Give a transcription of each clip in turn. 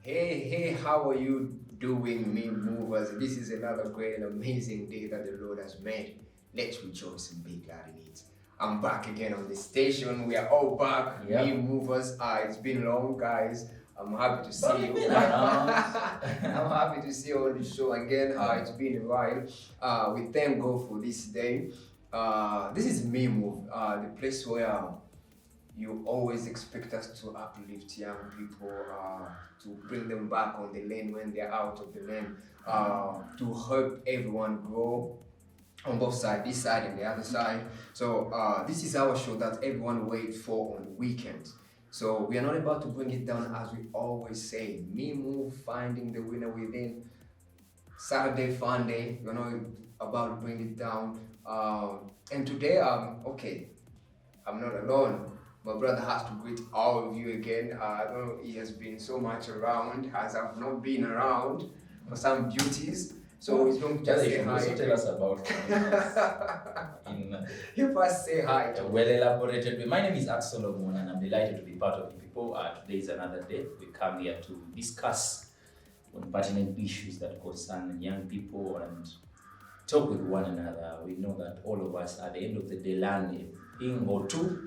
Hey, how are you doing, me movers? This is another great and amazing day that the Lord has made. Let's rejoice and be glad in it. I'm back again on the station. We are all back, me movers. It's been long, guys. I'm happy to see you. I'm happy to see you on the show again. It's been a while. We thank God for this day. This is Me Move, the place where you always expect us to uplift young people, to bring them back on the lane when they're out of the lane, to help everyone grow on both sides, this side and the other side. So this is our show that everyone waits for on weekends. So we are not about to bring it down as we always say. Me Move, finding the winner within. Saturday fun day. We're not about to bring it down. And today, okay, I'm not alone. My brother has to greet all of you again. I know he has been so much around, as I've not been around for some duties. So he's going to just say hi. Also tell us about You first say hi. Well elaborated. My name is Axel Omon and I'm delighted to be part of the people. Today is another day. We come here to discuss on pertinent issues that concern young people and talk with one another. We know that all of us at the end of the day learn a thing or two.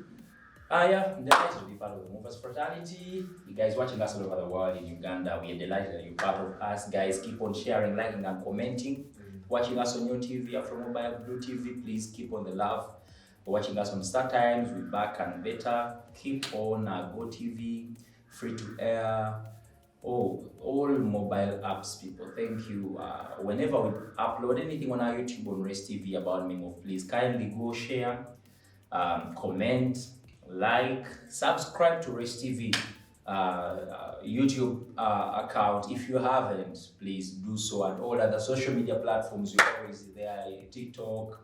I'm delighted to be part of the Movers Fraternity. You guys watching us all over the world in Uganda, we are delighted that you're part of us. Guys, keep on sharing, liking, and commenting. Watching us on your TV, Afro Mobile, Blue TV, please keep on the love. Watching us on Star Times, we're back and better. Keep on Go TV, free to air. All mobile apps, people. Thank you. Whenever we upload anything on our YouTube on Race TV about Me Move, please kindly go share, comment, like, subscribe to Race TV YouTube account. If you haven't, please do so. And all other social media platforms, you're always there: TikTok,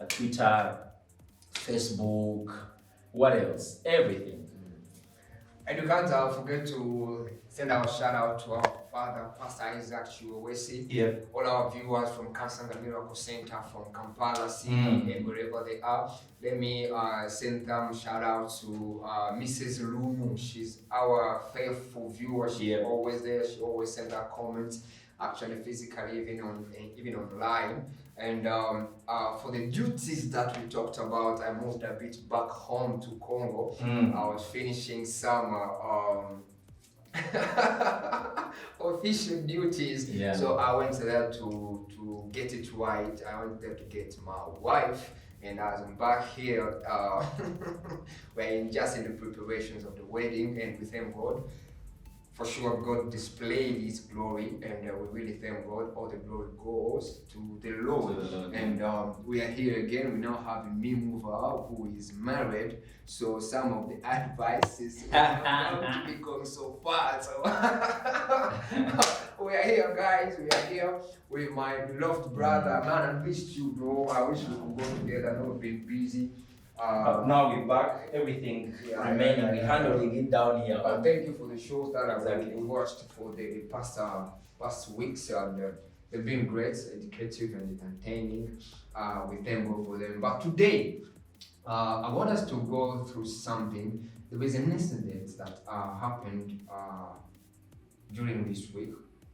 Twitter, Facebook, what else? Everything. And you can't forget to send our shout out to our father, Pastor Isaac Chiwewesi. Yep. All our viewers from Kansanga Miracle Center, from Kampala City, and wherever they are. Let me send them shout out to Mrs. Lumu. She's our faithful viewer. She's always there. She always sends her comments, actually physically, even online. And for the duties that we talked about, I moved a bit back home to Congo. I was finishing some official duties. So I went there to get it right. I went there to get my wife. And as I'm back here, we're just in the preparations of the wedding, and we thank God. For sure, God displayed His glory, and we really thank God. All the glory goes to the Lord. And we are here again. We now have a Me Mover who is married. So some of the advices are not to become so far. So we are here, guys. We are here with my beloved brother. Man, I missed you, bro. I wish we could go together. I know we've been busy. But now we're back, everything remaining, we're handling it down here. But thank you for the shows that I've watched for the past weeks, and they've been great, educative and entertaining. We thank God for them. But today, I want us to go through something. There was an incident that happened during this week,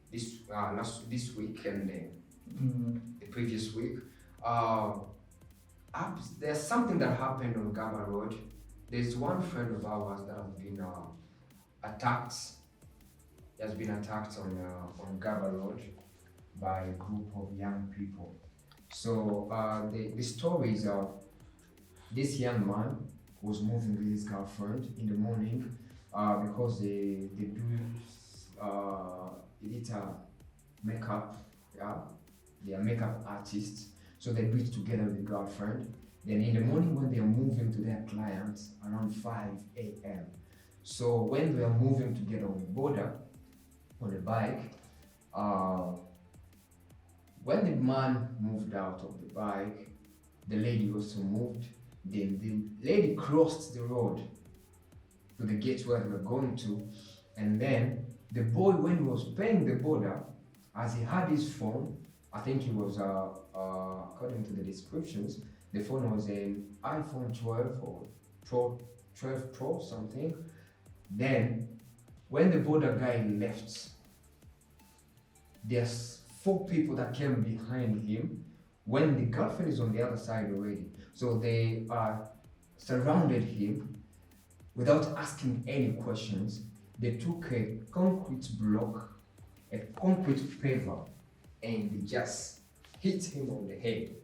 this week and the previous week. There's something that happened on Gaba Road. There's one friend of ours that has been attacked. He has been attacked on Gaba Road by a group of young people. So the story is this young man was moving with his girlfriend in the morning because they do makeup. They are makeup artists. So they do it together with the girlfriend. Then in the morning when they are moving to their clients around 5 a.m. So when they are moving to get on the border, on the bike, when the man moved out of the bike, the lady also moved. Then the lady crossed the road to the gate where they were going to. And then the boy, when he was paying the border, as he had his phone, I think he was, according to the descriptions, the phone was an iPhone 12 or 12 Pro something. Then, when the border guy left, there's 4 people that came behind him when the girlfriend is on the other side already. So they surrounded him without asking any questions. They took a concrete block, a concrete paver, and they just hit him on the head.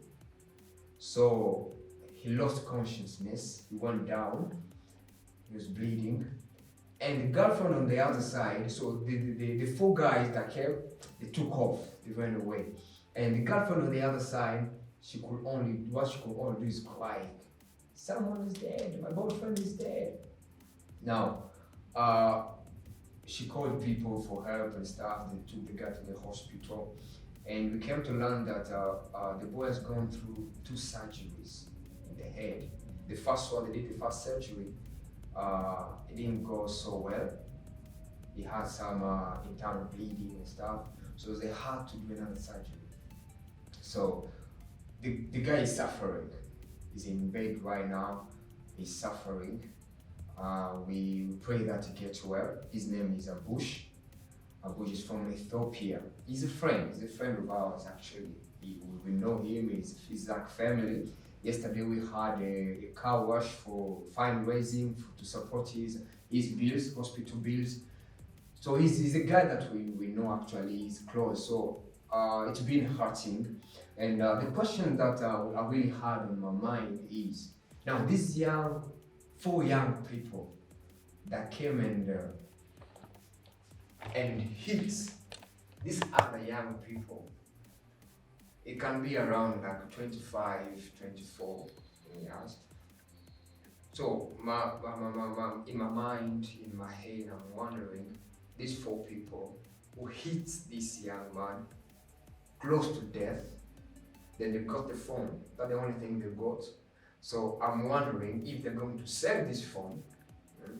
So he lost consciousness, he went down, he was bleeding. And the girlfriend on the other side, so the 4 guys that came, they took off, they ran away. And the girlfriend on the other side, what she could only do is cry. Someone is dead, my boyfriend is dead. Now, she called people for help and stuff. They took the guy to the hospital. And we came to learn that the boy has gone through 2 surgeries in the head. The first one, they did the first surgery. It didn't go so well. He had some internal bleeding and stuff. So they had to do another surgery. So the guy is suffering. He's in bed right now. He's suffering. We pray that he gets well. His name is Abush. Abush is from Ethiopia. He's a friend of ours actually. We know him, he's like family. Yesterday we had a car wash for fundraising to support his bills, hospital bills. So he's a guy that we know actually, he's close. So it's been hurting. And the question that I really had on my mind is, now these 4 young people that came and hit these other young people, it can be around like 25, 24 years. So in my mind, in my head, I'm wondering, these 4 people who hit this young man close to death, then they got the phone. That's the only thing they got. So I'm wondering if they're going to sell this phone,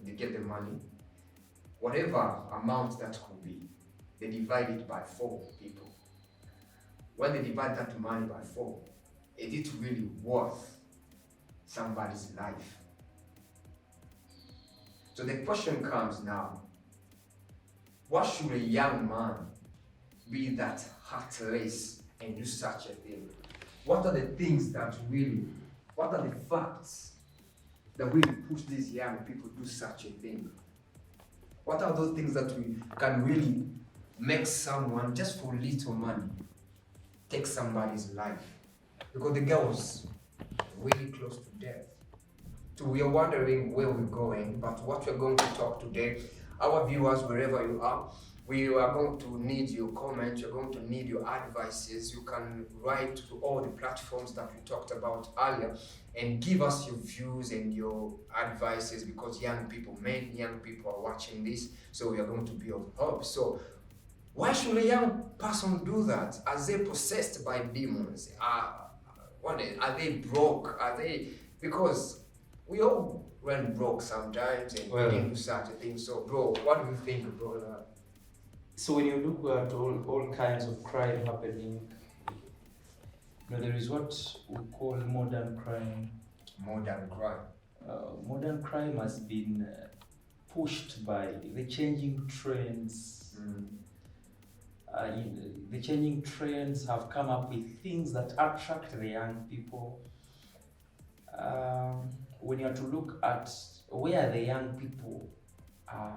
they get the money, whatever amount that could be, they divide it by 4 people. When they divide that money by 4, is it really worth somebody's life? So the question comes now, what should a young man be that heartless and do such a thing? What are the things that really, what are the facts that really push these young people to do such a thing? What are those things that we can really make someone, just for little money, take somebody's life? Because the girl was really close to death. So we are wondering where we're going, but what we're going to talk today, our viewers, wherever you are, we are going to need your comments, you're going to need your advices. You can write to all the platforms that we talked about earlier and give us your views and your advices, because many young people are watching this, so we are going to be of help. So why should a young person do that? Are they possessed by demons? Are they broke? Because we all run broke sometimes and we didn't do such a thing. So bro, what do you think, bro? So when you look at all kinds of crime happening, there is what we call modern crime. Modern crime. Modern crime has been pushed by the changing trends. The changing trends have come up with things that attract the young people. When you are to look at where the young people are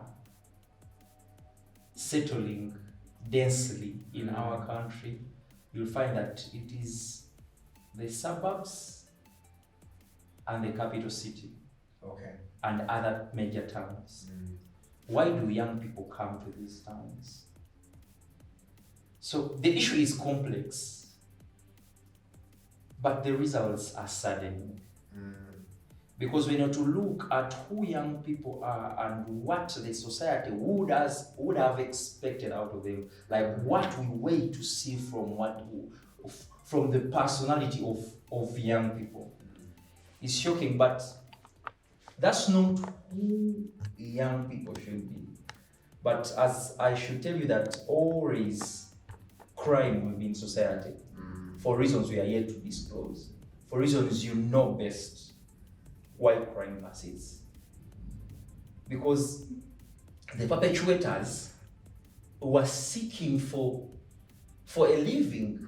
settling densely in our country, you'll find that it is the suburbs and the capital city, and other major towns. Why do young people come to these towns? So the issue is complex, but the results are saddening. Because we need to look at who young people are and what the society would have expected out of them, like what we wait to see from the personality of young people. It's shocking, but that's not who young people should be. But as I should tell you that always crime will be in society, for reasons we are yet to disclose, for reasons you know best. Why crime persists? Because the perpetrators were seeking for for a living.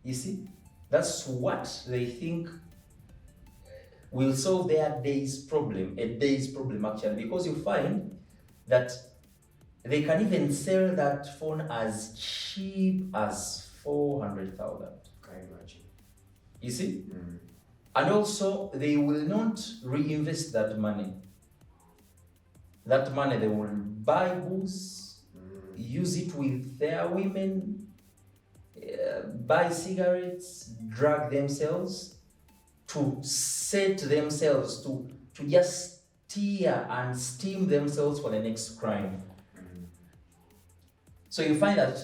You see, that's what they think will solve their day's problem, a day's problem actually, because you find that they can even sell that phone as cheap as 400,000. Can you imagine? You see? And also, they will not reinvest that money. That money they will buy booze, use it with their women, buy cigarettes, drug themselves, to set themselves, to just steer and steam themselves for the next crime. So you find that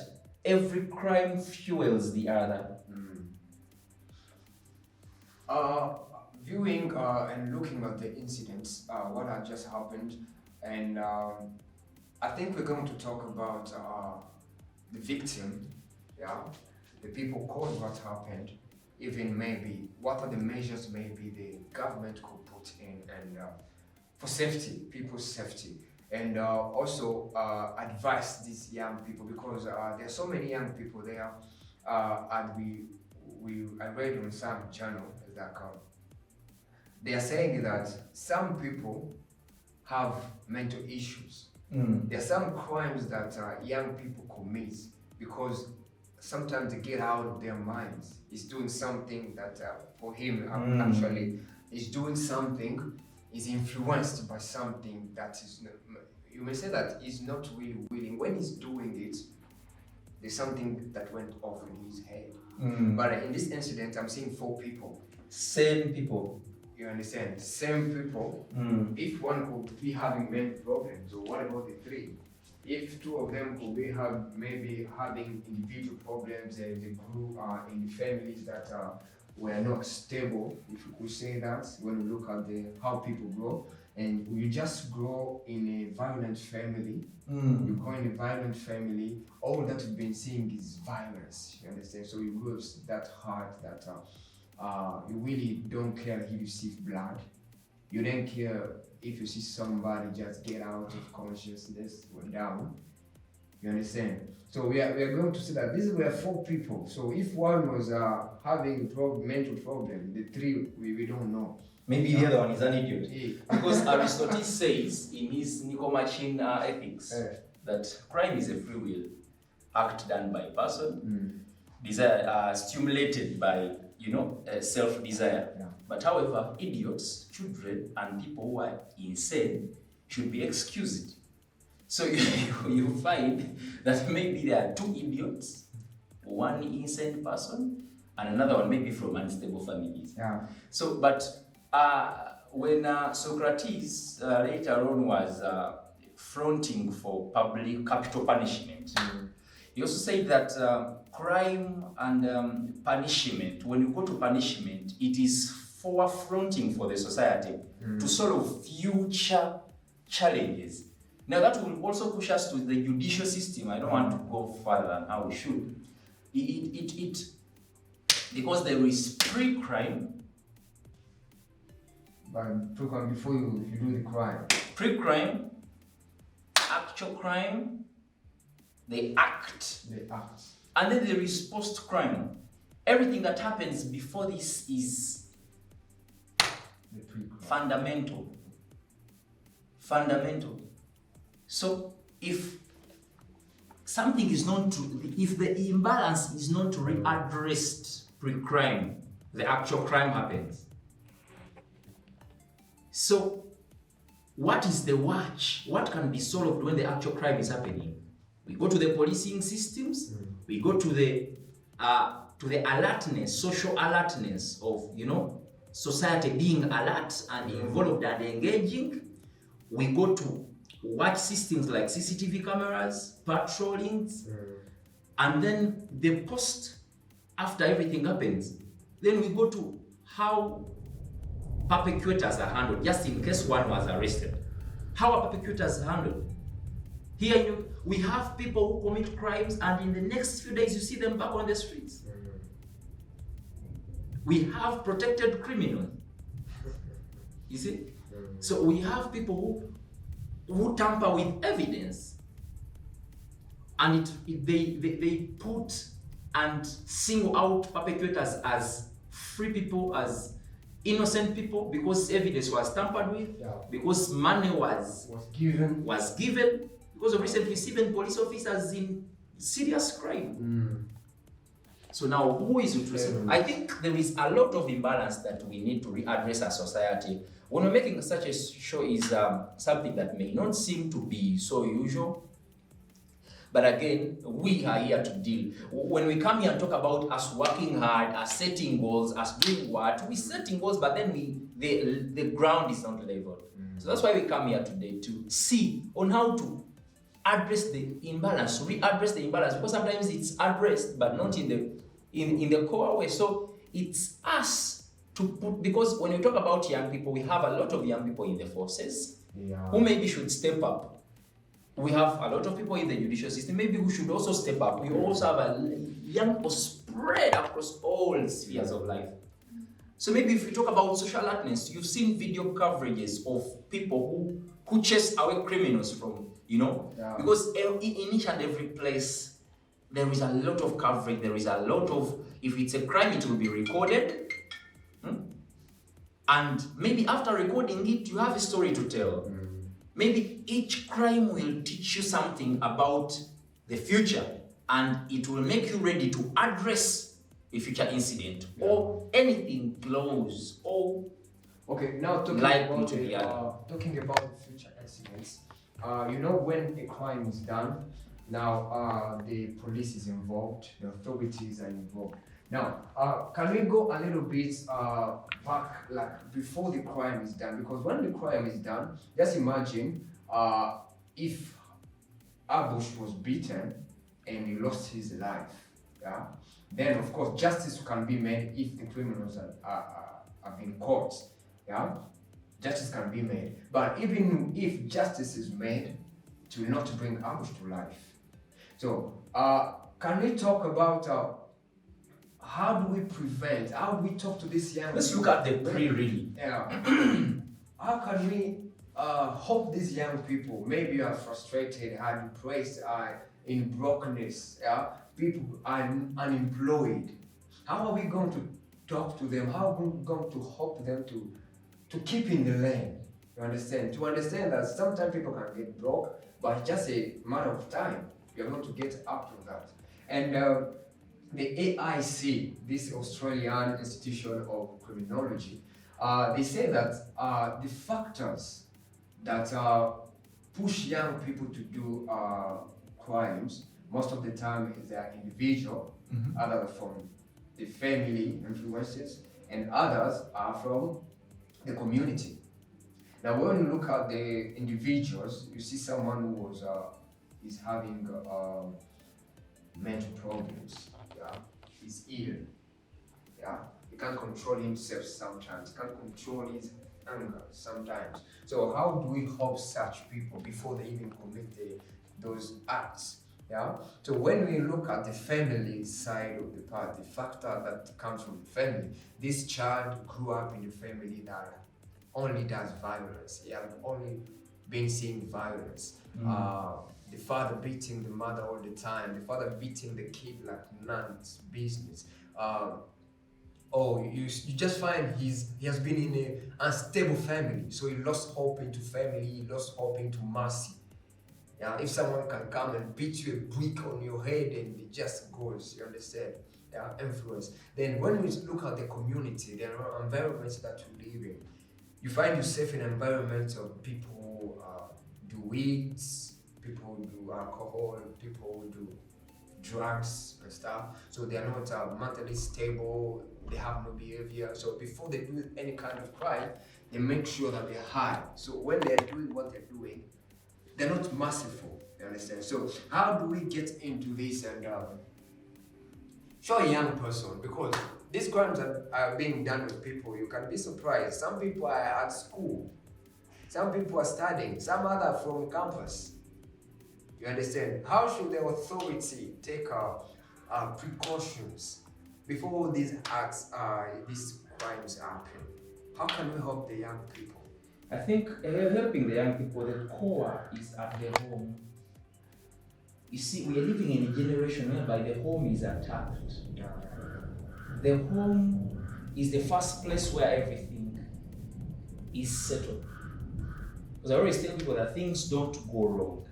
every crime fuels the other. Viewing and looking at the incidents, what had just happened, and I think we're going to talk about the victim, the people caused what happened, even maybe what are the measures maybe the government could put in and for safety, people's safety, and also advise these young people, because there are so many young people there, and I read on some channel that they are saying that some people have mental issues. There are some crimes that young people commit because sometimes they get out of their minds. He's doing something that for him actually is doing something, is influenced by something that is, you may say that he's not really willing. When he's doing it, there's something that went off in his head. But in this incident, I'm seeing 4 people. Same people. You understand? Same people. If one could be having mental problems, or what about the 3? If 2 of them could be maybe having individual problems, and they grew in the families that were not stable, if you could say that, when we look at how people grow, and you just grow in a violent family, you grow in a violent family, all that we've been seeing is violence, you understand? So it grows that heart that you really don't care if you see blood. You don't care if you see somebody just get out of consciousness or down. You understand? So we are going to see that these were 4 people. So if one was having mental problem, the 3 we don't know. Maybe the other one is an idiot. Because Aristotle says in his Nicomachean Ethics that crime is a free will act done by a person, desire stimulated by self-desire. But however, idiots, children, and people who are insane should be excused. So you find that maybe there are 2 idiots, 1 insane person, and another one maybe from unstable families. So, but when Socrates later on was fronting for public capital punishment, he also said that crime and punishment, when you go to punishment, it is forefronting for the society to solve future challenges. Now that will also push us to the judicial system. I don't want to go further than how we should. Because there is pre-crime. But pre-crime before you do the crime. Pre-crime, actual crime, they act. And then there is post-crime. Everything that happens before this is fundamental. So if something is not if the imbalance is not readdressed pre-crime, the actual crime happens. So what is the watch? What can be solved when the actual crime is happening? We go to the policing systems, we go to the alertness, social alertness of society being alert and involved and engaging. We go to watch systems like CCTV cameras, patrollings, and then the post after everything happens. Then we go to how perpetrators are handled, just in case one was arrested. How are perpetrators handled? Here we have people who commit crimes, and in the next few days you see them back on the streets. We have protected criminals. You see? So we have people who tamper with evidence, and they put and single out perpetrators as free people, as innocent people, because evidence was tampered with, because money was given, because of recent receiving police officers in serious crime. So now, who is responsible? I think there is a lot of imbalance that we need to readdress as society. When we're making such a show is something that may not seem to be so usual, but again, we are here to deal. When we come here and talk about us working hard, us setting goals, us doing what, we're setting goals, but then the ground is not leveled. So that's why we come here today, to see on how to address the imbalance, readdress the imbalance, because sometimes it's addressed, but not in the core way. So it's us to put, because when you talk about young people, we have a lot of young people in the forces who maybe should step up. We have a lot of people in the judicial system, maybe we should also step up. We also have a young people spread across all spheres of life. So maybe if we talk about social alertness, you've seen video coverages of people who chase away criminals from, because in each and every place, there is a lot of coverage, there is a lot of, if it's a crime, it will be recorded. And maybe after recording it, you have a story to tell. Maybe each crime will teach you something about the future, and it will make you ready to address a future incident or anything close or now talking about the future incidents. When a crime is done, now the police is involved, the authorities are involved. Now, can we go a little bit back, like before the crime is done? Because when the crime is done, just imagine if Abush was beaten and he lost his life. Then of course justice can be made if the criminals are being caught. Justice can be made. But even if justice is made, it will not bring Abush to life. So can we talk about how do we prevent? How do we talk to this young? Let's look at the pre-really. How can we help these young people? Maybe are frustrated, are depressed, are in brokenness. People are unemployed. How are we going to talk to them? How are we going to help them to keep in the lane? You understand? To understand that sometimes people can get broke, but it's just a matter of time. You're going to get up to that. And the AIC, this Australian Institution of Criminology, they say that the factors that push young people to do crimes, most of the time is they are individual, others from the family influences, and others are from the community. Now, when you look at the individuals, you see someone who is having mental problems. He's ill. He can't control himself sometimes. He can't control his anger sometimes. So how do we help such people before they even commit those acts? So when we look at the family side of the part, the factor that comes from the family, this child grew up in a family that only does violence. He has only been seeing violence. The father beating the mother all the time, the father beating the kid like none's business. You just find he has been in an unstable family, so he lost hope into family, he lost hope into mercy. If someone can come and beat you a brick on your head and it just goes, you understand? Influence. Then when we look at the community, the environments that you live in, you find yourself in an environment of people who do weeds, people who do alcohol, people who do drugs and stuff. So they are not mentally stable, they have no behavior. So before they do any kind of crime, they make sure that they're high. So when they're doing what they're doing, they're not merciful, you understand? So how do we get into this and show a young person? Because these crimes that are being done with people, you can be surprised. Some people are at school, some people are studying, some other from campus. You understand? How should the authority take precautions before all these acts, these crimes happen? How can we help the young people? I think helping the young people, the core is at the home. You see, we are living in a generation whereby the home is attacked. Yeah. The home is the first place where everything is settled. Because I always tell people that things don't go wrong.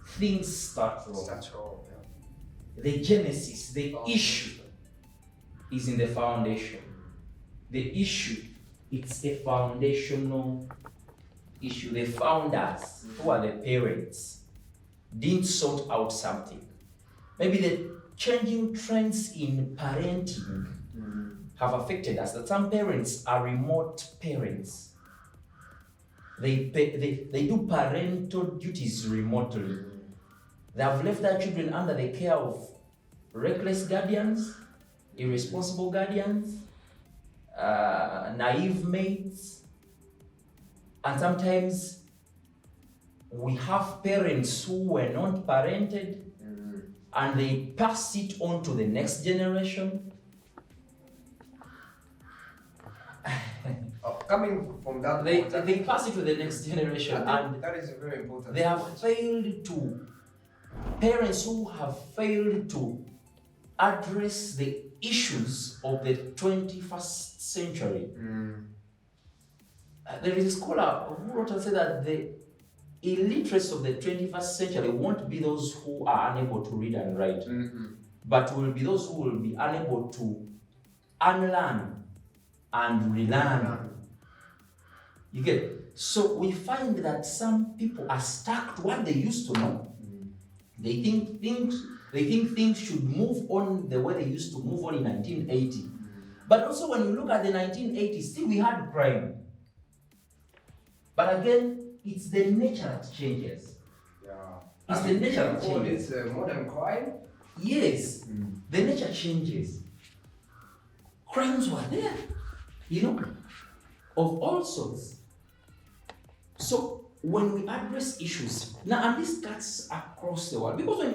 Things start wrong. That's wrong. Yeah. The genesis, the issue is in the foundation. The issue, it's a foundational issue. The founders, who are the parents, didn't sort out something. Maybe the changing trends in parenting have affected us, that some parents are remote parents. They do parental duties remotely. They have left their children under the care of reckless guardians, irresponsible guardians, naive mates, and sometimes we have parents who were not parented and they pass it on to the next generation. Coming from that point, They pass it to the next generation, and that is a very important they have point. failed to, parents who have failed to address the issues of the 21st century. There is a scholar who wrote and said that the illiterates of the 21st century won't be those who are unable to read and write, but will be those who will be unable to unlearn and relearn. You get it? So we find that some people are stuck to what they used to know. They think things should move on the way they used to move on in 1980. But also when you look at the 1980s, still we had crime. But again, it's the nature that changes. Yeah. It's the nature that All changes. this modern crime. Yes, the nature changes. Crimes were there, of all sorts. So when we address issues, now, and this cuts across the world, because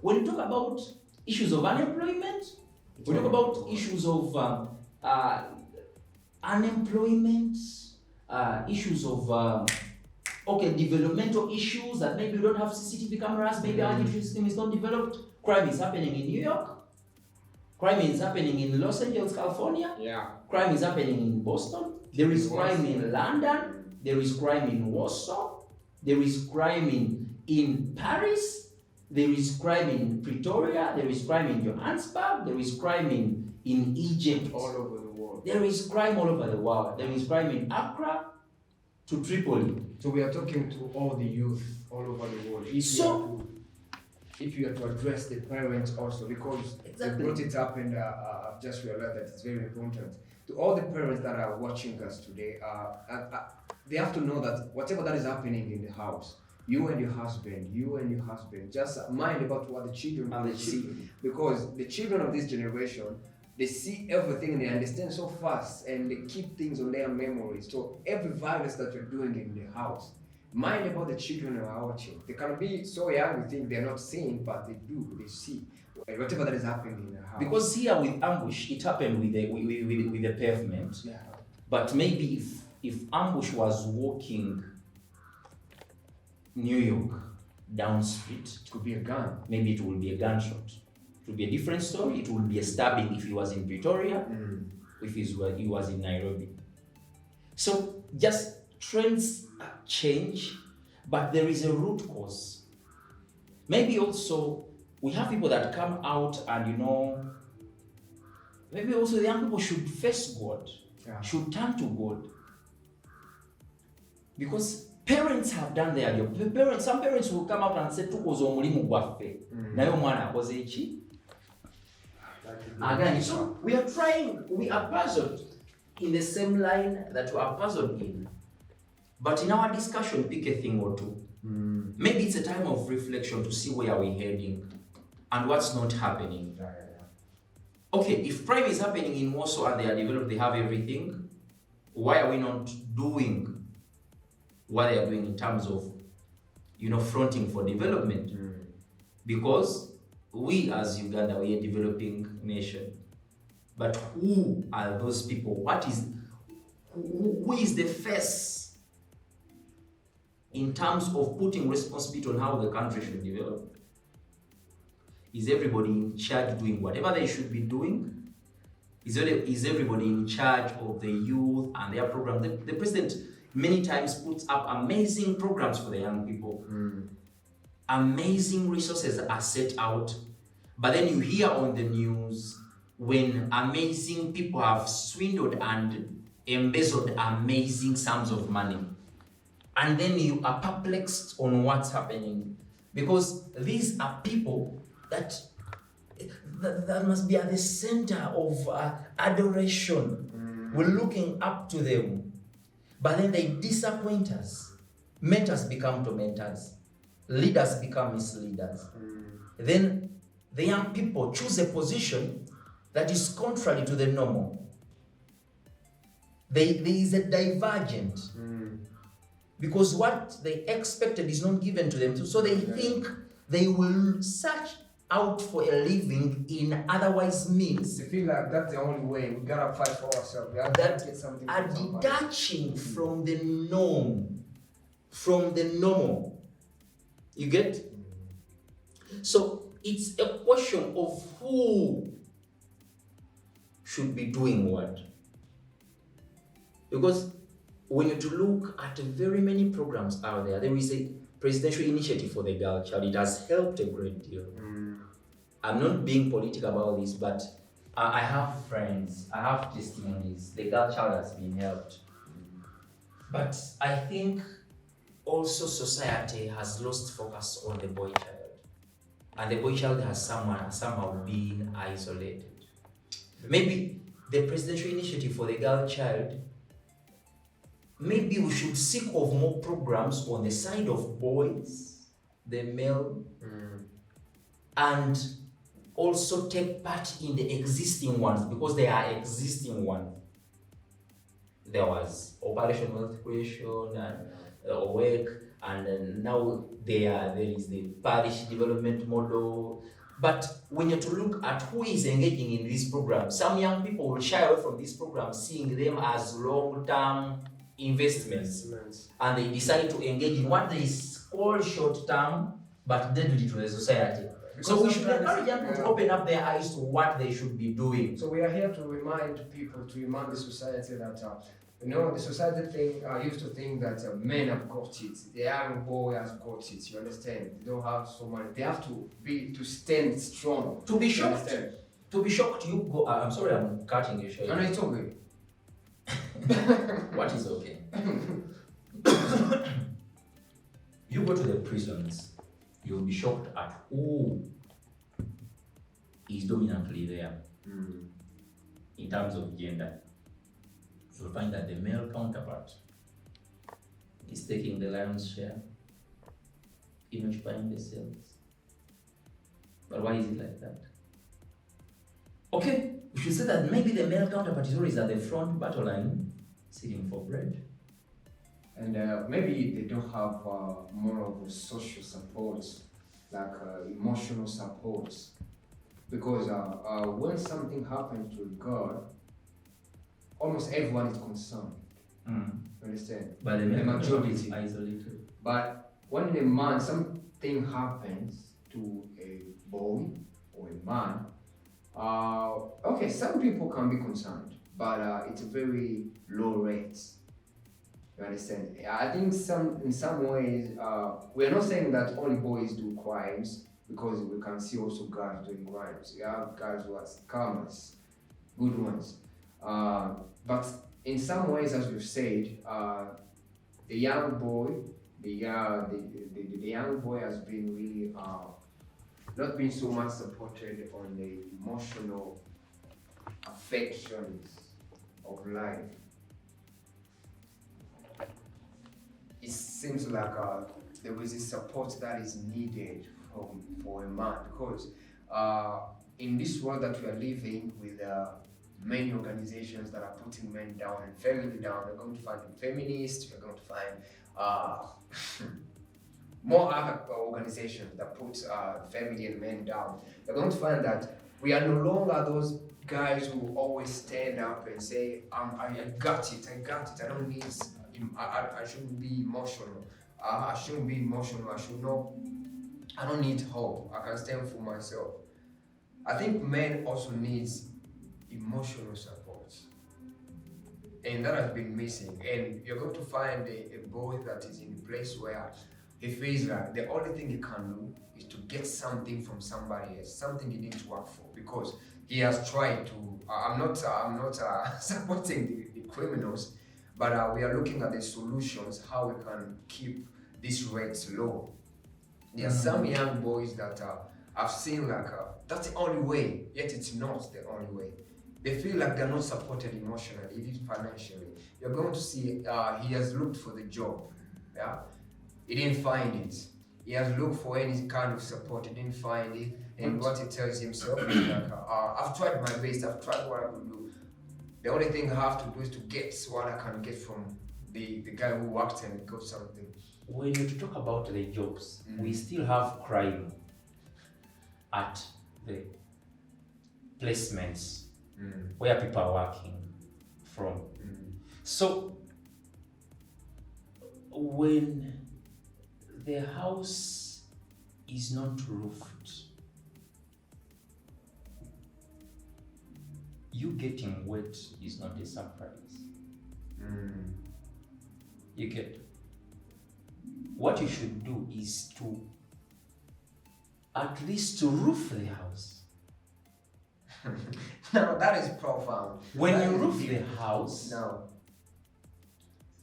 when you talk about issues of unemployment, we talk about issues of unemployment, issues of developmental issues, that maybe we don't have CCTV cameras, maybe our education system is not developed. Crime is happening in New York. Crime is happening in Los Angeles, California. Yeah. Crime is happening in Boston. There is crime in London. There is crime in Warsaw. There is crime in Paris. There is crime in Pretoria. There is crime in Johannesburg. There is crime in Egypt. All over the world. There is crime all over the world. There is crime in Accra to Tripoli. So we are talking to all the youth all over the world. If you are to address the parents also, because Exactly. they brought it up, and I've just realized that it's very important. To all the parents that are watching us today, they have to know that whatever that is happening in the house, you and your husband, just mind about what the children will see. Because the children of this generation, they see everything, they understand so fast, and they keep things on their memory. So every violence that you're doing in the house, mind about the children who are watching. They can be so young, we think they're not seeing, but they see whatever that is happening in the house. Because here with ambush, it happened with the pavement. Yeah. But maybe if ambush was walking New York down street, It could be a gun. maybe it will be a gunshot. It will be a different story. It will be a stabbing if he was in Pretoria, if he was in Nairobi. So just trends change, but there is a root cause. Maybe also we have people that come out and maybe also the young people should face God, should turn to God. Because parents have done their job. Some parents will come out and say, tukoze omulimu gwaffe. Naye omwana akoze eki? Again, so we are puzzled in the same line that we are puzzled in. But in our discussion, pick a thing or two. Maybe it's a time of reflection to see where we're heading and what's not happening. Okay, if crime is happening in Warsaw and they are developed, they have everything, why are we not doing what they are doing in terms of, fronting for development? Because we as Uganda, we are a developing nation. But who are those people? Who is the face in terms of putting responsibility on how the country should develop? Is everybody in charge doing whatever they should be doing? Is everybody in charge of the youth and their program? The president many times puts up amazing programs for the young people. Amazing resources are set out, but then you hear on the news when amazing people have swindled and embezzled amazing sums of money. And then you are perplexed on what's happening, because these are people that must be at the center of adoration. We're looking up to them, but then they disappoint us. Mentors become tormentors. Leaders become misleaders. Then the young people choose a position that is contrary to the normal. There is a divergent. Because what they expected is not given to them. So they think they will search out for a living in otherwise means. They feel like that's the only way. We gotta fight for ourselves. We have to get something. Are detaching from the norm, from the normal. You get? So it's a question of who should be doing what. Because we need to look at very many programs out there. There is a presidential initiative for the girl child. It has helped a great deal. I'm not being political about this, but I have friends, I have testimonies. The girl child has been helped. But I think also society has lost focus on the boy child. And the boy child has somehow been isolated. Maybe the presidential initiative for the girl child, maybe we should seek of more programs on the side of boys, the male, and also take part in the existing ones, because they are existing ones. There was Operation Wealth Creation and work, and then now there is the parish development model. But we need to look at who is engaging in these programs. Some young people will shy away from these programs, seeing them as long-term investments, and they decide to engage in what they call short-term but deadly to the society. Because so we should encourage young people to open up their eyes to what they should be doing. So we are here to remind people, to remind the society that the society used to think that men have got it. The young boy has got it. You understand? They don't have so much. They have to stand strong. To be shocked. To be shocked, you go. I'm sorry, I'm cutting you short. No, it's okay. What is okay? You go to the prisons, you'll be shocked at who is dominantly there in terms of gender. You'll find that the male counterpart is taking the lion's share in occupying the cells. But why is it like that? Okay, we should say that maybe the male counterpart is always at the front battle line, seeking for bread. And maybe they don't have more of a social support, like emotional support. Because when something happens to a girl, almost everyone is concerned. Understand? But the majority is isolated. But when a man, something happens to a boy or a man, okay, some people can be concerned, but it's a very low rate. You understand? I think in some ways, we are not saying that only boys do crimes, because we can see also girls doing crimes. You have girls who are scammers, good ones. But in some ways, as we've said, the young boy, the young boy has been really not been so much supported on the emotional affections of life. It seems like there is a support that is needed for a man, because in this world that we are living with many organizations that are putting men down and family down, you're going to find feminists, you're going to find more other organizations that put family and men down. You're going to find that we are no longer those guys who always stand up and say, I got it, I don't need, I shouldn't be emotional. I shouldn't be emotional, I don't need hope, I can stand for myself. I think men also needs emotional support, and that has been missing. And you're going to find a boy that is in a place where he feels like the only thing he can do is to get something from somebody else, something he didn't work for, because he has tried to. I'm not supporting the criminals, but we are looking at the solutions how we can keep these rates low. There are some young boys that I've seen like that's the only way, yet it's not the only way. They feel like they're not supported emotionally, even financially. You're going to see he has looked for the job, yeah, he didn't find it. He has looked for any kind of support, he didn't find it. And what he tells himself is like, I've tried my best, I've tried what I could do. The only thing I have to do is to get what I can get from the guy who worked and got something. When you talk about the jobs, we still have crime at the placements where people are working from. So when the house is not roofed, you getting wet is not a surprise. You get. What you should do is to at least to roof the house. Now that is profound. When That you is roof deep. the house, No.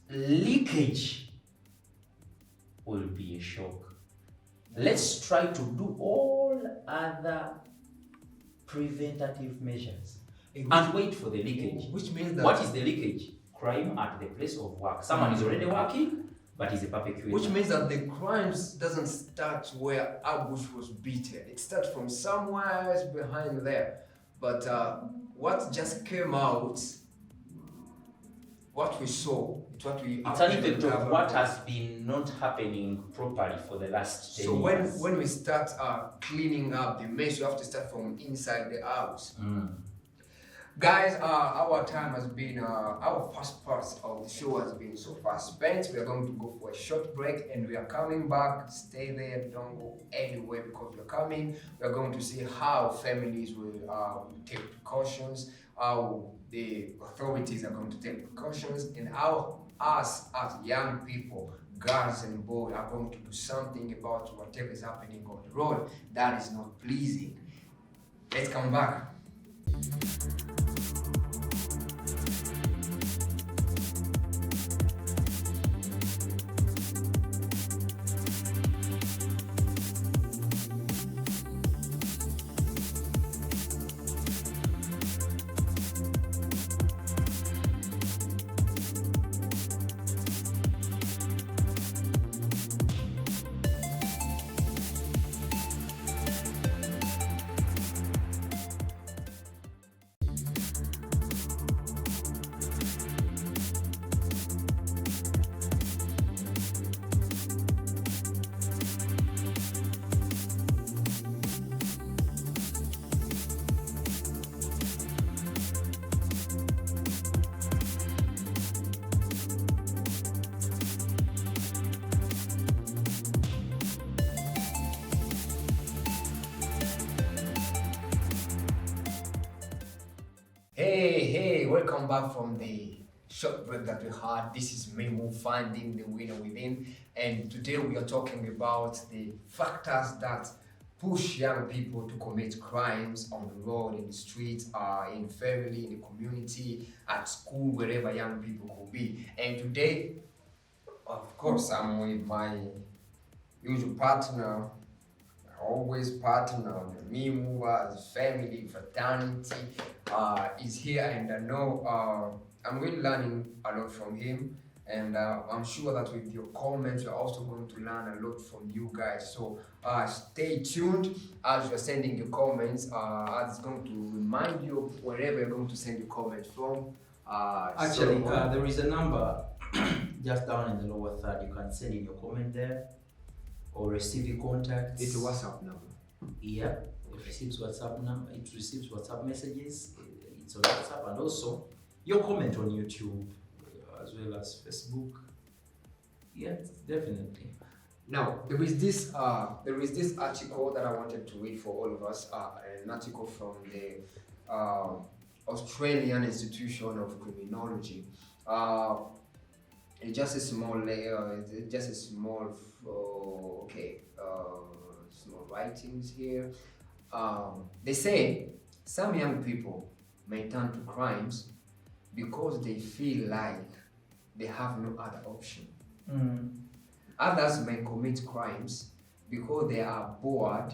leakage will be a shock. Let's try to do all other preventative measures and wait for the leakage. Which means that What is the leakage? Crime at the place of work. Someone is already working, but is a perpetrator. Which means that the crimes doesn't start where Abush was beaten. It starts from somewhere else behind there. But what just came out, what we saw, it's what we. It's an effect of what has been not happening properly for the last 10 So years. when we start cleaning up the mess, you have to start from inside the house. Guys, our time has been, our first part of the show has been so far spent. We are going to go for a short break and we are coming back. Stay there, don't go anywhere because we're coming. We are going to see how families will take precautions, how the authorities are going to take precautions, and how us as young people, girls and boys, are going to do something about whatever is happening on the road that is not pleasing. Let's come back. Hey, welcome back from the short break that we had. This is Memo finding the winner within, and today we are talking about the factors that push young people to commit crimes on the road, in the streets, in family, in the community, at school, wherever young people could be. And today, of course, I'm with my usual partner, always partner, the me movers, family, fraternity, is here, and I know I'm really learning a lot from him, and I'm sure that with your comments you're also going to learn a lot from you guys. So stay tuned as you're sending your comments, as it's going to remind you of wherever you're going to send your comments from. Actually, there is a number just down in the lower third. You can send in your comment there or receive the contacts. It's a WhatsApp number. Yeah, it receives WhatsApp number. It receives WhatsApp messages. It's on WhatsApp, and also your comment on YouTube as well as Facebook. Yes, definitely. Now, there is this article that I wanted to read for all of us. An article from the Australian Institution of Criminology. Uh, it's just a small layer. It's just a small, small writings here. They say some young people may turn to crimes because they feel like they have no other option. Others may commit crimes because they are bored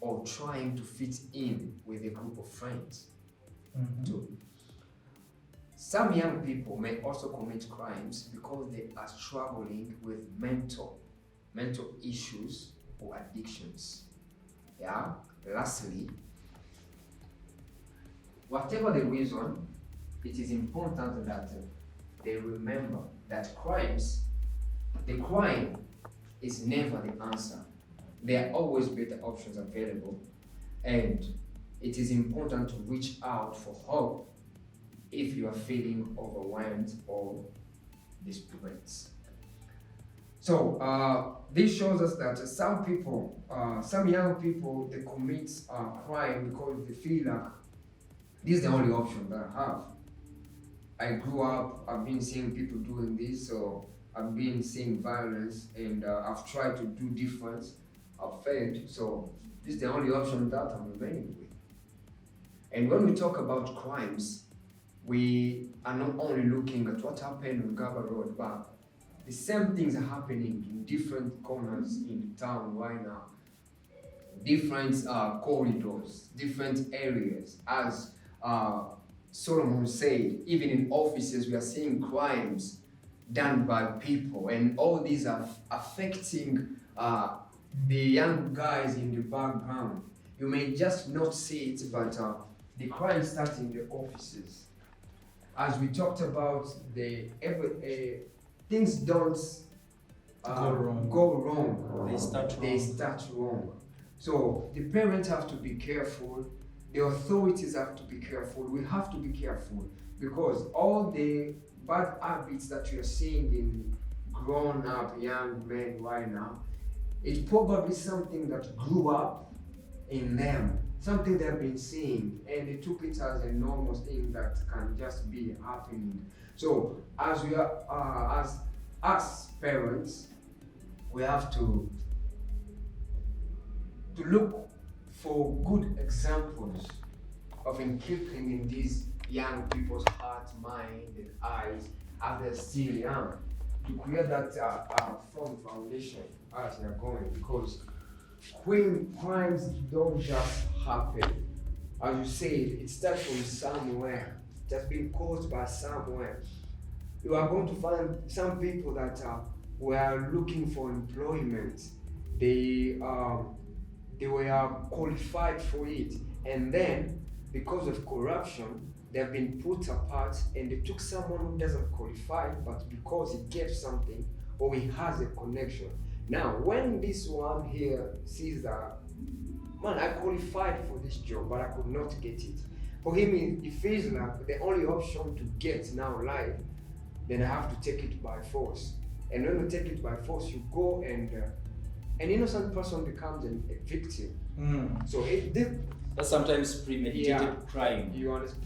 or trying to fit in with a group of friends. Too. Some young people may also commit crimes because they are struggling with mental issues or addictions. Yeah. Lastly, whatever the reason, it is important that they remember that the crime is never the answer. There are always better options available, and it is important to reach out for help if you are feeling overwhelmed or desperate. So this shows us that some young people, they commit crime because they feel like this is the only option that I have. I grew up, I've been seeing people doing this, so I've been seeing violence, and I've tried to do different. I've failed, so this is the only option that I'm remaining with. And when we talk about crimes, we are not only looking at what happened on Gaba Road, but the same things are happening in different corners in the town right now. Different corridors, different areas. As Solomon said, even in offices, we are seeing crimes done by people, and all these are affecting the young guys in the background. You may just not see it, but the crime starts in the offices. As we talked about, things don't go wrong. They start wrong. So the parents have to be careful. The authorities have to be careful. We have to be careful because all the bad habits that you're seeing in grown-up young men right now, it's probably something that grew up in them, something they've been seeing, and they took it as a normal thing that can just be happening. So as we are, as us parents, we have to look for good examples of inculcating in these young people's heart, mind, and eyes as they're still young, to create that firm foundation as they're going. Because crimes don't just happen. As you said, it starts from somewhere. It has been caused by somewhere. You are going to find some people that were looking for employment. They were qualified for it, and then because of corruption, they have been put apart, and they took someone who doesn't qualify, but because he gave something or he has a connection. Now, when this one here sees that, man, I qualified for this job, but I could not get it. For him, he feels like the only option to get now life, then I have to take it by force. And when you take it by force, you go and an innocent person becomes a victim. So that's sometimes premeditated crime. You understand?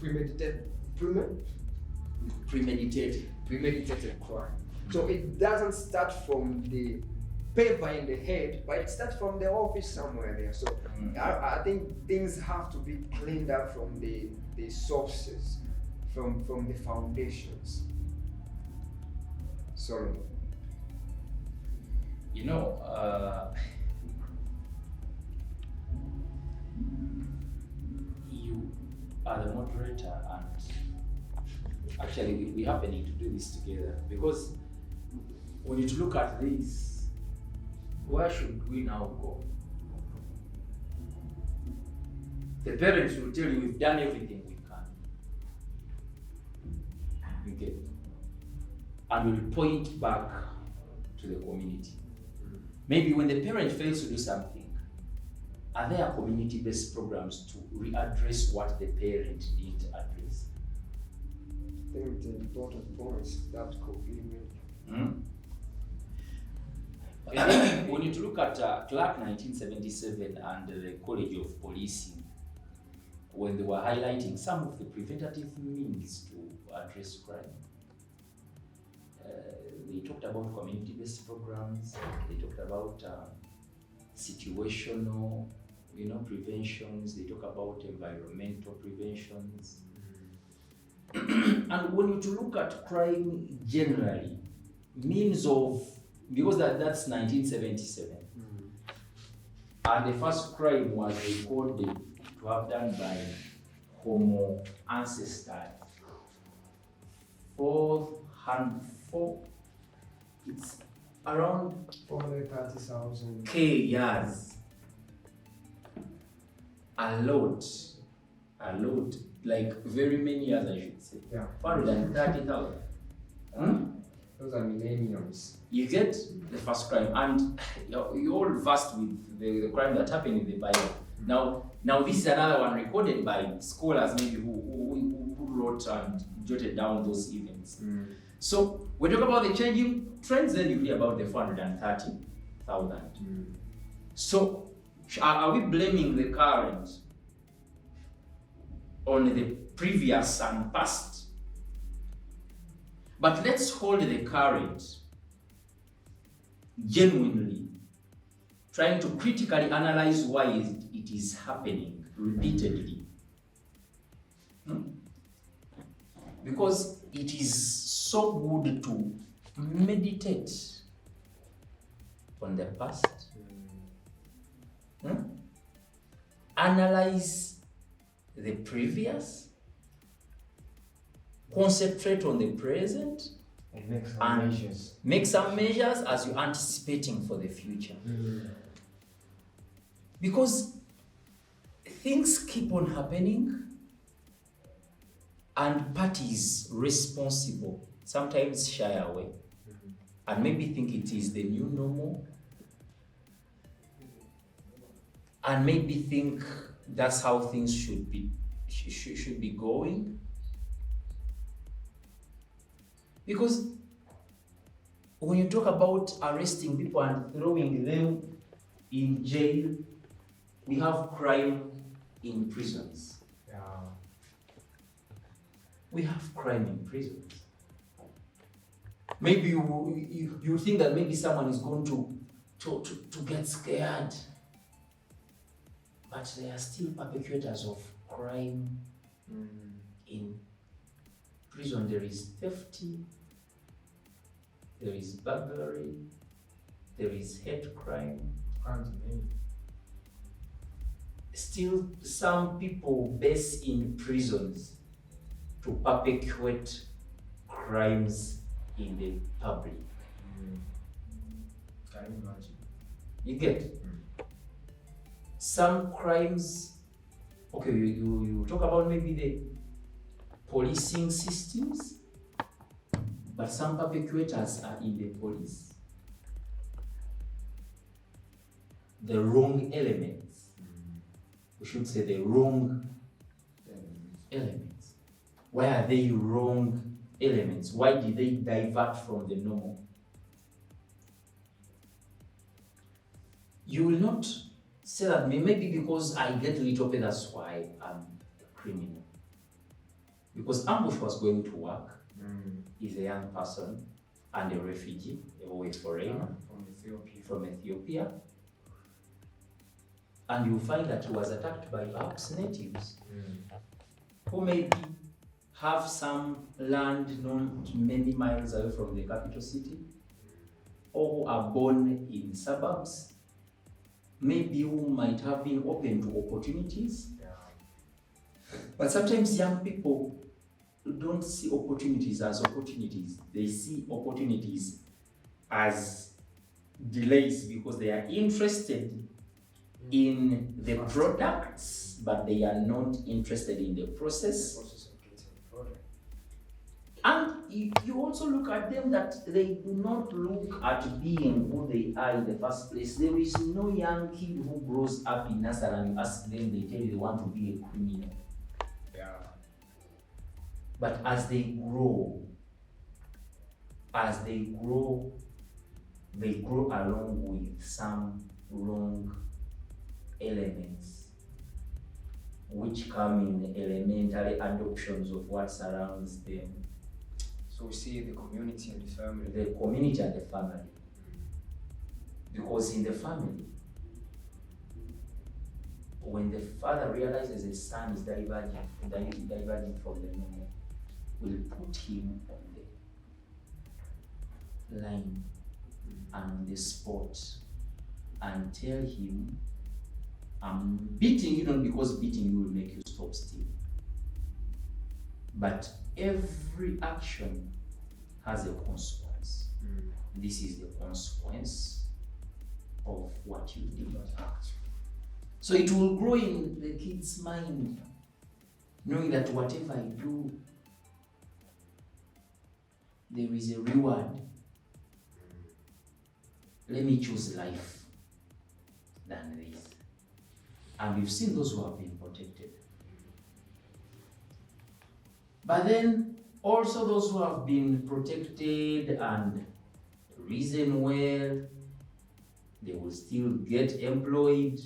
Premeditated crime. So it doesn't start from the paper in the head, but it starts from the office somewhere there. So I think things have to be cleaned up from the sources, from the foundations. Sorry. You know, you are the moderator, and actually we happening to do this together, because we need to look at this. Where should we now go? The parents will tell you we've done everything we can. We get it. And we'll point back to the community. Maybe when the parent fails to do something, are there community-based programs to readdress what the parent didn't address? I think the important points that could be made. And then when you look at Clark 1977 and the College of Policing, when they were highlighting some of the preventative means to address crime, they talked about community-based programs. They talked about situational, preventions. They talk about environmental preventions. And when you look at crime generally, means of, because that's 1977, and the first crime was recorded to have done by Homo ancestor 404. It's around 430,000 K years. A lot, like very many years, I should say. Yeah. 430,000. Those are millenniums. You get the first crime, and you're all versed with the crime that happened in the Bible. Now this is another one recorded by scholars, maybe who wrote and jotted down those events. So we talk about the changing trends, then you hear about the 430,000. So are we blaming the current on the previous and past? But let's hold the current genuinely, trying to critically analyze why it is happening repeatedly. Because it is so good to meditate on the past, analyze the previous, concentrate on the present, And make some and measures. make some measures as you're anticipating for the future. Because things keep on happening, and parties responsible sometimes shy away and maybe think it is the new normal, and maybe think that's how things should be going. Because when you talk about arresting people and throwing them in jail, we have crime in prisons. We have crime in prisons. Maybe you think that maybe someone is going to get scared, but they are still perpetrators of crime in prison. There is theft, there is burglary, there is hate crime. Still, some people base in prisons to perpetuate crimes in the public. Can you imagine? You get? Some crimes, okay, you talk about maybe the policing systems, but some perpetrators are in the police. The wrong elements. We should say the wrong elements. Why are they wrong elements? Why did they divert from the normal? You will not say that maybe because I get little pay, that's why I'm a criminal. Because Ambush was going to work, is a young person and a refugee, a foreigner from Ethiopia. And you find that he was attacked by perhaps natives who maybe have some land not many miles away from the capital city, or who are born in suburbs, maybe who might have been open to opportunities. But sometimes young people don't see opportunities as opportunities. They see opportunities as delays because they are interested in the products, but they are not interested in the process. And you also look at them that they do not look at being who they are in the first place. There is no young kid who grows up in Nasser and you ask them, they tell you they want to be a criminal. But as they grow, they grow along with some wrong elements which come in elementary adoptions of what surrounds them. So we see the community and the family. The community and the family. Because in the family, when the father realizes his son is diverging from the normal, will put him on the line and on the spot and tell him, I'm beating you not because beating you will make you stop stealing. But every action has a consequence. This is the consequence of what you did not act. So it will grow in the kid's mind, knowing that whatever I do, there is a reward. Let me choose life than this. And we've seen those who have been protected. But then also those who have been protected and reason well, they will still get employed,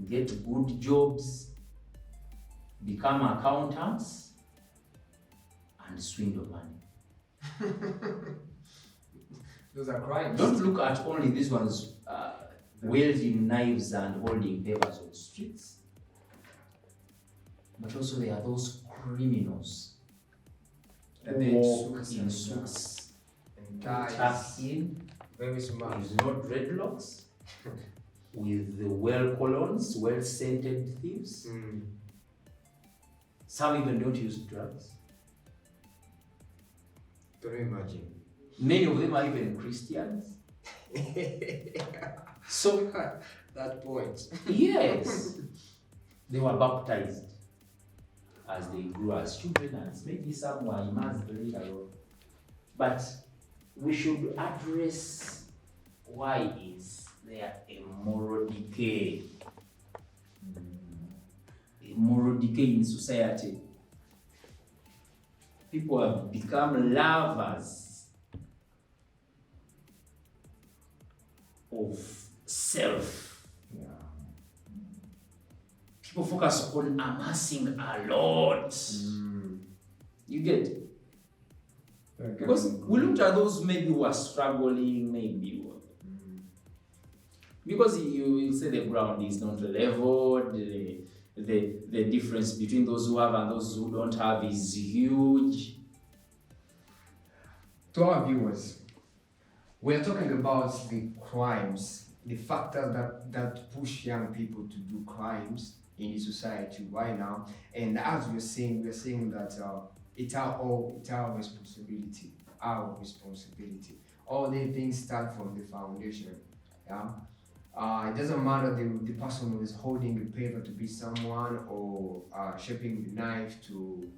get good jobs, become accountants, and swindle money. Those are crimes. Don't look at only these ones wielding knives and holding papers on the streets, but also there are those criminals And who then walk suits in and suits, and tucked ties. in, Very smart. with no dreadlocks, with the well-colognes, well-scented thieves. Some even don't use drugs. Can you imagine? Many of them are even Christians. So, That point. yes, they were baptized as they grew as children, and maybe some were immersed later on. But we should address why is there a moral decay. A moral decay in society. People have become lovers of self. Yeah. People focus on amassing a lot. You get? Because we looked at those maybe who are struggling, maybe. Because you say the ground is not leveled, the difference between those who have and those who don't have is huge. To our viewers, we're talking about the crimes, the factors that push young people to do crimes in the society right now. And as we're saying that it's our responsibility. Our responsibility. All these things start from the foundation. Yeah. It doesn't matter the person who is holding the paper to beat someone or shaping the knife to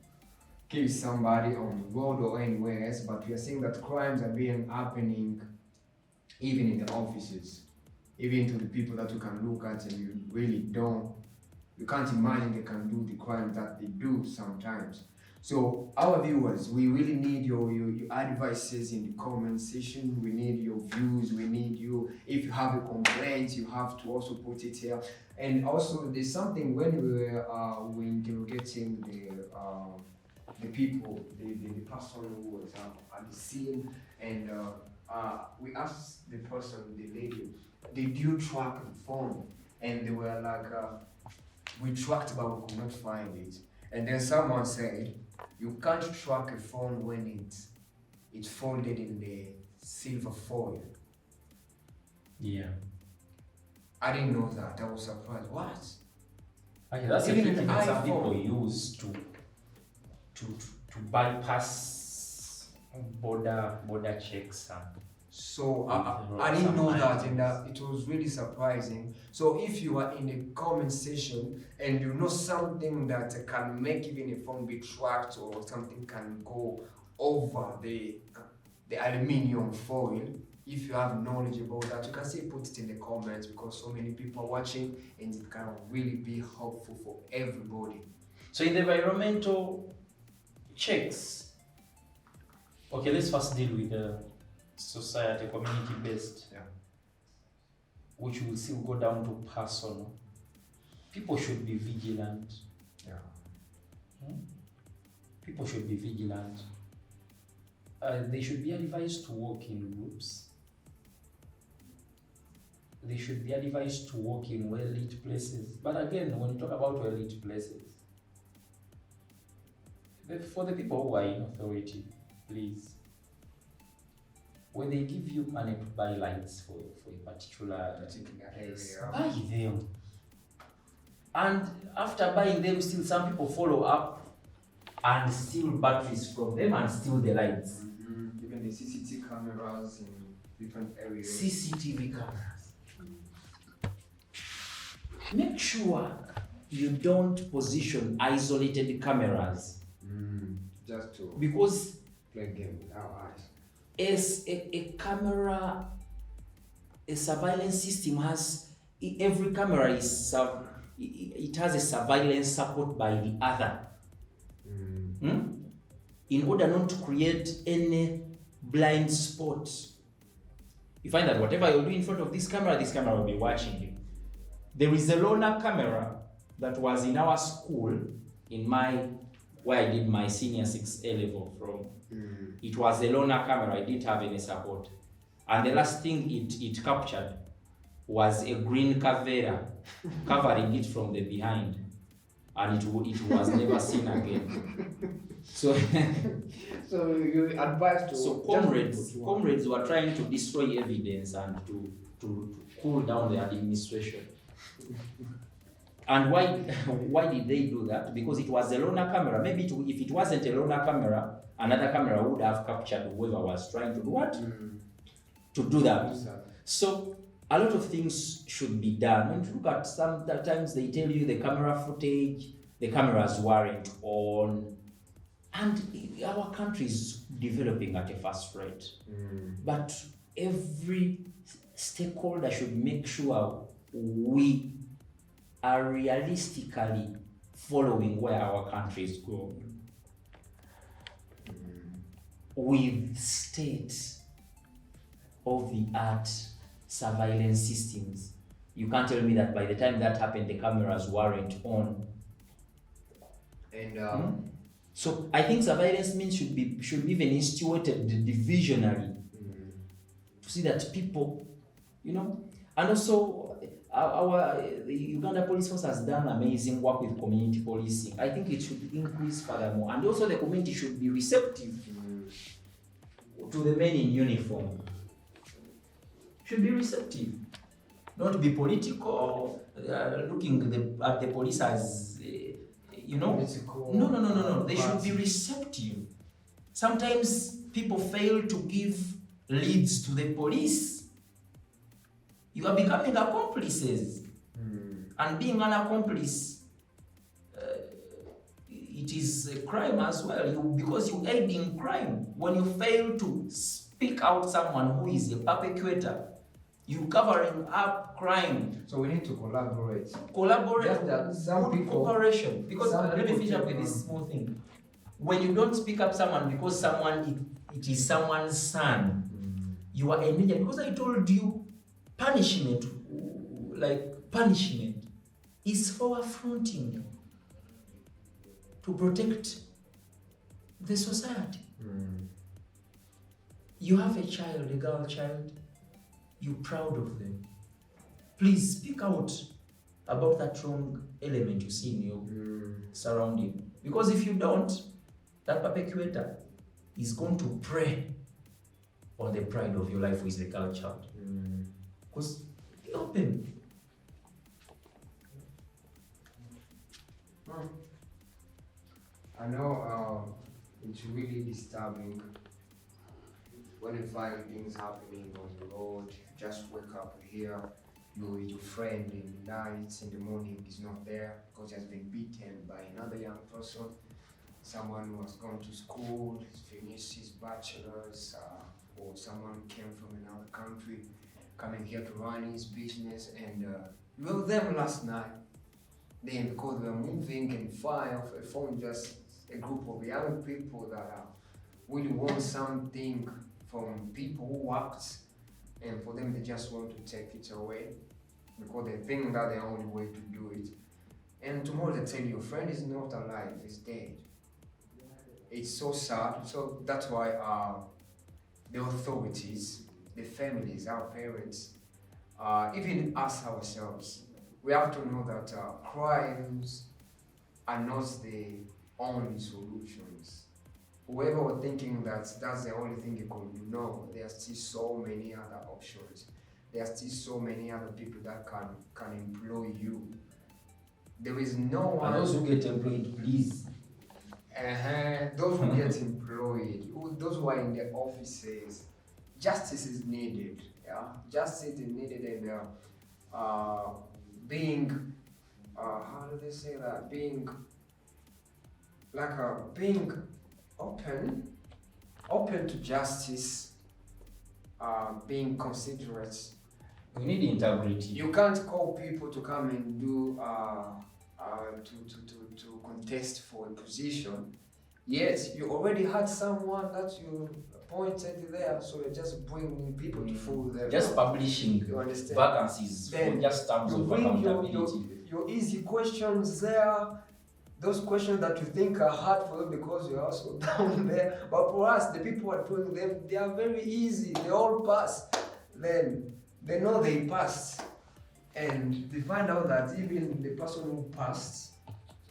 kill somebody on the road or anywhere else, but we are seeing that crimes are being happening even in the offices, even to the people that you can look at and you can't imagine they can do the crime that they do sometimes. So our viewers, we really need your advices in the comment section. We need your views. We need you. If you have a complaint, you have to also put it here. And also, there's something when we were interrogating the people, the person who was at the scene, and we asked the person, the lady, did you track the phone? And they were like, we tracked, but we could not find it. And then someone said, you can't track a phone when it's folded in the silver foil. Yeah. I didn't know that. I was surprised. What? That's a Even technique an that some iPhone. people use to bypass border checks. So I didn't know that, and it was really surprising. So if you are in the comment section and you know something that can make even a phone be tracked or something can go over the aluminium foil, if you have knowledge about that, you can still put it in the comments because so many people are watching and it can really be helpful for everybody. So in the environmental checks, okay, let's first deal with society, community based, Yeah. which will still go down to personal. People should be vigilant. Yeah. People should be vigilant. They should be advised to work in groups. They should be advised to work in well-lit places. But again, when you talk about well-lit places, for the people who are in authority, please, when they give you money to buy lights for a particular place, area. buy them. And after buying them, still some people follow up and steal batteries from them and steal the lights. Even the CCTV cameras in different areas. CCTV cameras. Make sure you don't position isolated cameras, Just to because play game with our eyes. as a camera, a surveillance system has, every camera is it has a surveillance support by the other. In order not to create any blind spot. You find that whatever you do in front of this camera will be watching you. There is a loaner camera that was in our school, where I did my senior 6A level from. It was a loaner camera, I didn't have any support. And the last thing it captured was a green Cavera covering it from the behind. And it was never seen again. So So you advise to. So comrades were trying to destroy evidence and to cool down the administration. And why did they do that? Because it was a loaner camera. Maybe if it wasn't a loaner camera, another camera would have captured whoever was trying to do what? To do that. So a lot of things should be done. When you look at sometimes they tell you the camera footage, the cameras weren't on. And our country is developing at a fast rate. But every stakeholder should make sure we are realistically following where our country is going. With state-of-the-art surveillance systems. You can't tell me that by the time that happened, the cameras weren't on. And So I think surveillance means should be even instituted divisionally to see that people, and also the Uganda Police Force has done amazing work with community policing. I think it should increase furthermore, and also the community should be receptive to the men in uniform. Should be receptive, not be political or looking at the police as. No. They should be receptive. Sometimes people fail to give leads to the police. You are becoming accomplices. And being an accomplice, it is a crime as well. Because you aid in crime. When you fail to speak out someone who is a perpetrator, you covering up crime. so we need to collaborate. Just that some people. cooperation. Because let me finish up with take this small thing. When you don't speak up someone because it is someone's son, you are endangered. Because I told you, punishment is for affronting to protect the society. You have a child, a girl child, you're proud of them. Please speak out about that wrong element you see in your surrounding. Because if you don't, that perpetrator is going to prey on the pride of your life, who is the girl child. Because be open. I know it's really disturbing when you find things happening on the road. You just wake up here, you're with your friend in the night, in the morning he's not there because he has been beaten by another young person. Someone who has gone to school, has finished his bachelor's, or someone came from another country, coming here to run his business, and we were with them last night. Then because we were moving and fire, I found just a group of young people that really want something from people who worked, and for them they just want to take it away because they think that the only way to do it. And tomorrow they tell you your friend is not alive, he's dead. It's so sad. So that's why the authorities, the families, our parents, even us ourselves, we have to know that crimes are not the only solutions. Whoever was thinking that that's the only thing you can do, no, there are still so many other options. There are still so many other people that can employ you. There is no one. And those who get employed, please. Those who get employed, those who are in the offices, justice is needed. Yeah, justice is needed, and being, how do they say that? Being being open to justice, being considerate. We need integrity. You can't call people to come and do to contest for a position. Yes, you already had someone that you appointed there, so you're just bringing people to fill them. Just publishing You understand? vacancies Then for just terms you of bring accountability. your easy questions there, those questions that you think are hard for you because you're also down there. But for us, the people who are doing them, they are very easy. They all pass. Then they know they passed. And they find out that even the person who passed,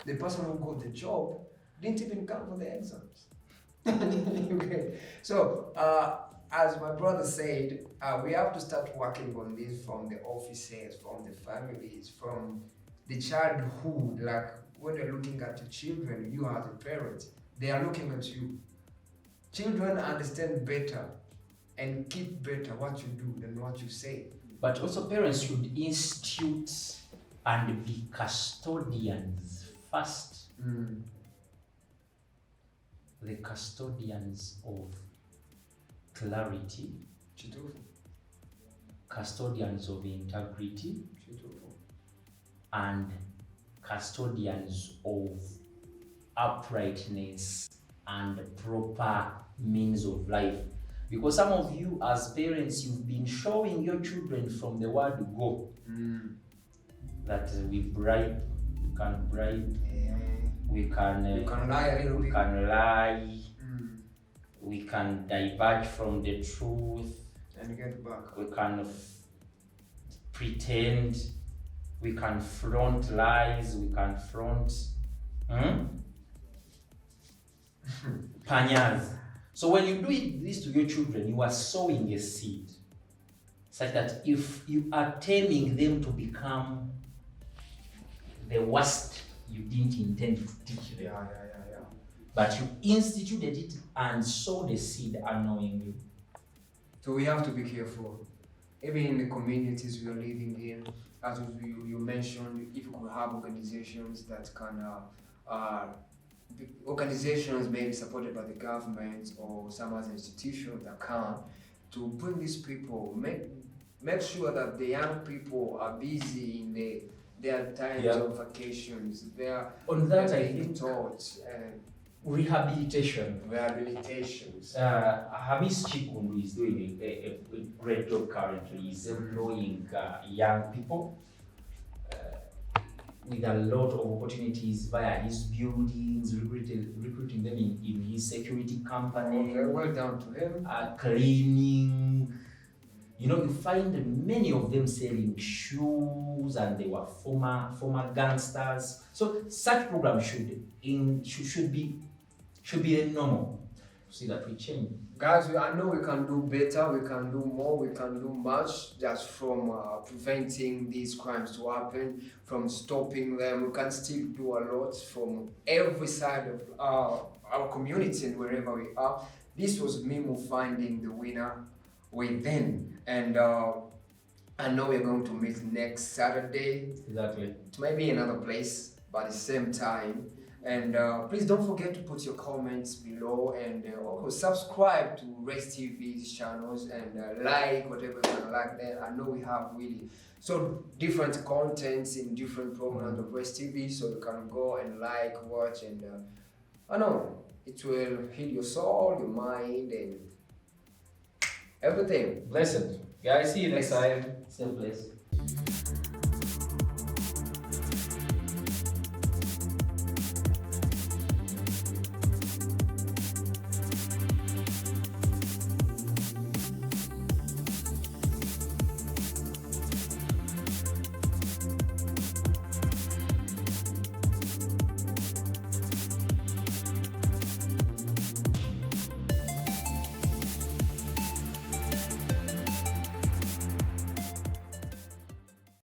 the person who got the job, didn't even come for the exams. Okay. So, as my brother said, we have to start working on this from the offices, from the families, from the childhood. Like when they're looking at your children, you as a parent, they are looking at you. Children understand better and keep better what you do than what you say. But also parents should institute and be custodians first. The custodians of clarity, custodians of integrity, and custodians of uprightness and proper means of life. Because some of you as parents, you've been showing your children from the word go that we bribe, we can bribe, we can lie a little bit. we can lie, we can diverge from the truth, And get back. we can pretend, we can front lies, we can front panyas. So when you do this to your children, you are sowing a seed such that if you are taming them to become the worst you didn't intend to teach them, but you instituted it and sowed the seed unknowingly. So we have to be careful. Even in the communities we are living in, as you mentioned, if you could have organizations that can, organizations maybe supported by the government or some other institutions that can, to bring these people, make sure that the young people are busy in their times of vacations. On that, I being think taught rehabilitation. rehabilitations. Hamis Chikundu is doing a great job currently. He's employing young people with a lot of opportunities via his buildings, recruiting them in his security company. Okay, well done to him. Cleaning. You know, you find many of them selling shoes, and they were former gangsters. So such programs should be the normal. See that we change. Guys, I know we can do better, we can do more, we can do much just from preventing these crimes to happen, from stopping them. We can still do a lot from every side of our community and wherever we are. This was Mimo finding the winner within. And I know we're going to meet next Saturday. Exactly. It might be another place, but at the same time. And please don't forget to put your comments below, and also subscribe to Race TV's channels, and like whatever you want to like there. I know we have really so different contents in different programs of Race TV, so you can go and like, watch, and I know it will heal your soul, your mind, and Everything. Blessed. Guys, see you next time. Same place.